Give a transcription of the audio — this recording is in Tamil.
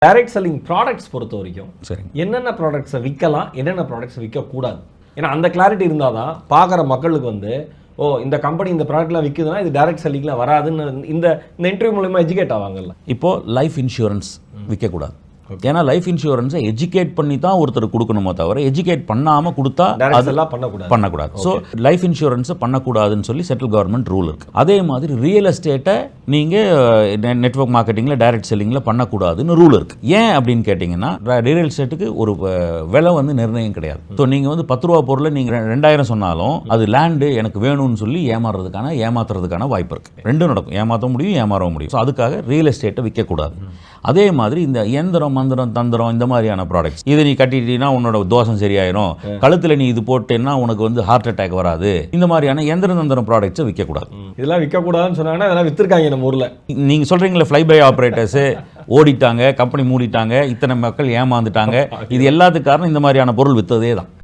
டைரக்ட் செல்லிங் ப்ராடக்ட்ஸ் பொறுத்த வரைக்கும் சரி, என்னென்ன ப்ராடக்ட்ஸை விற்கலாம், என்னென்ன ப்ராடக்ட்ஸ் விற்கக்கூடாது. ஏன்னா அந்த கிளாரிட்டி இருந்தால் தான் பார்க்குற மக்களுக்கு வந்து ஓ இந்த கம்பெனி இந்த ப்ராடக்ட்லாம் விற்குதுன்னா இது டைரக்ட் செல்லிங்லாம் வராதுன்னு இந்த இன்டர்வியூ மூலமா எஜுகேட் ஆவாங்கல்ல. இப்போ லைஃப் இன்சூரன்ஸ் விற்கக்கூடாது. ஏன்னா லைஃப் இன்சூரன்ஸை எஜுகேட் பண்ணி தான் ஒருத்தர் கொடுக்கணுமோ தவிர எஜுகேட் பண்ணாமல் கொடுத்தா அதெல்லாம் பண்ணக்கூடாது. ஸோ லைஃப் இன்சூரன்ஸை பண்ணக்கூடாதுன்னு சொல்லி சென்ட்ரல் கவர்மெண்ட் ரூல் இருக்குது. அதே மாதிரி ரியல் எஸ்டேட்டை நீங்கள் நெட்வொர்க் மார்க்கெட்டிங்கில் டைரக்ட் செல்லிங்கில் பண்ணக்கூடாதுன்னு ரூல் இருக்குது. ஏன் அப்படின்னு கேட்டிங்கன்னா ரியல் எஸ்டேட்டுக்கு ஒரு விலை வந்து நிர்ணயம் கிடையாது. ஸோ நீங்கள் வந்து 10 ரூபா பொருளை நீங்கள் 2000 சொன்னாலும் அது லேண்டு எனக்கு வேணும்னு சொல்லி ஏமாத்துறதுக்கான வாய்ப்பு இருக்குது. ரெண்டும் நடக்கும், ஏமாற்ற முடியும், ஏமாறவும் முடியும். ஸோ அதுக்காக ரியல் எஸ்டேட்டை விற்கக்கூடாது. அதே மாதிரி இந்த இயந்திரம், மந்திரம், தந்திரம் இந்த மாதிரியான ப்ராடக்ட்ஸ், இதை நீ கட்டிட்டீங்கன்னா உன்னோட தோஷம் சரியாயிரும், கழுத்தில் நீ இது போட்டேன்னா உனக்கு வந்து ஹார்ட் அட்டாக் வராது, இந்த மாதிரியான இயந்திர தந்திரம் ப்ராடக்ட்ஸை விற்கக்கூடாது. இதெல்லாம் விற்கக்கூடாதுன்னு சொன்னாங்கன்னா அதெல்லாம் விற்றுருக்காங்க நம்ம ஊரில். நீங்கள் சொல்கிறீங்களே ஃப்ளை பை ஆப்ரேட்டர்ஸு ஓடிட்டாங்க, கம்பெனி மூடிட்டாங்க, இத்தனை மக்கள் ஏமாந்துட்டாங்க, இது எல்லாத்துக்கும் காரணம் இந்த மாதிரியான பொருள் விற்றதே தான்.